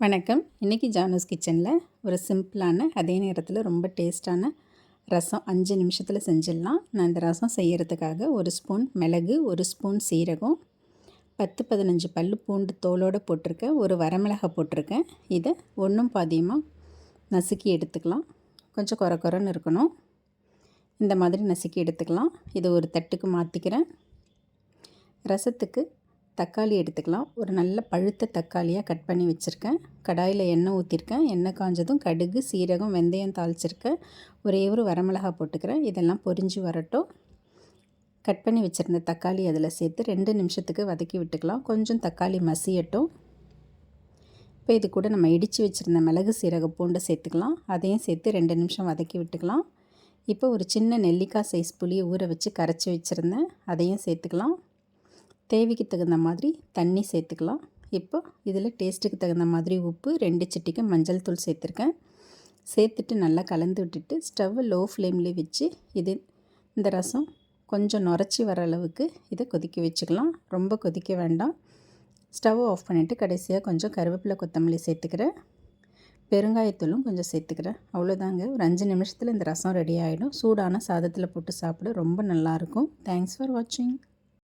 வணக்கம். இன்றைக்கி ஜானூஸ் கிச்சனில் ஒரு சிம்பிளான அதே நேரத்தில் ரொம்ப டேஸ்ட்டான ரசம் 5 நிமிஷத்தில் செஞ்சிடலாம். நான் இந்த ரசம் செய்கிறதுக்காக 1 ஸ்பூன் மிளகு, 1 ஸ்பூன் சீரகம், 10-15 பல் பூண்டு தோலோடு போட்டிருக்கேன், ஒரு வரமிளகாய் போட்டிருக்கேன். இதை ஒன்றும் பாதியமாக நசுக்கி எடுத்துக்கலாம். கொஞ்சம் குறை குறைன்னு இருக்கணும். இந்த மாதிரி நசுக்கி எடுத்துக்கலாம். இதை ஒரு தட்டுக்கு மாற்றிக்கிறேன். ரசத்துக்கு தக்காளி எடுத்துக்கலாம். ஒரு நல்ல பழுத்த தக்காளியாக கட் பண்ணி வச்சுருக்கேன். கடாயில் எண்ணெய் ஊற்றிருக்கேன். எண்ணெய் காஞ்சதும் கடுகு, சீரகம், வெந்தயம் தாளிச்சிருக்கேன். ஒரே ஒரு வரமிளகாய் போட்டுக்கிறேன். இதெல்லாம் பொரிஞ்சு வரட்டும். கட் பண்ணி வச்சுருந்த தக்காளி அதில் சேர்த்து 2 நிமிஷத்துக்கு வதக்கி விட்டுக்கலாம். கொஞ்சம் தக்காளி மசியட்டும். இப்போ இது கூட நம்ம இடித்து வச்சுருந்த மிளகு, சீரகம், பூண்டை சேர்த்துக்கலாம். அதையும் சேர்த்து 2 நிமிஷம் வதக்கி விட்டுக்கலாம். இப்போ ஒரு சின்ன நெல்லிக்காய் சைஸ் புளியை ஊற வச்சு கரைச்சி வச்சுருந்தேன். அதையும் சேர்த்துக்கலாம். தேவைக்கு தகுந்த மாதிரி தண்ணி சேர்த்துக்கலாம். இப்போ இதில் டேஸ்ட்டுக்கு தகுந்த மாதிரி உப்பு, 2 சிட்டிக்கு மஞ்சள் தூள் சேர்த்துருக்கேன். சேர்த்துட்டு நல்லா கலந்து விட்டுட்டு ஸ்டவ்வை லோ ஃப்ளேம்லேயே வச்சு இந்த ரசம் கொஞ்சம் நுரைச்சி வர அளவுக்கு இதை கொதிக்க வச்சுக்கலாம். ரொம்ப கொதிக்க வேண்டாம். ஸ்டவ் ஆஃப் பண்ணிவிட்டு கடைசியாக கொஞ்சம் கருவேப்பிலை, கொத்தமல்லி சேர்த்துக்கிறேன். பெருங்காயத்தூளும் கொஞ்சம் சேர்த்துக்கிறேன். அவ்வளோதாங்க. ஒரு 5 நிமிஷத்தில் இந்த ரசம் ரெடி ஆகிடும். சூடான சாதத்தில் போட்டு சாப்பிட ரொம்ப நல்லாயிருக்கும். தேங்க்ஸ் ஃபார் வாட்சிங்.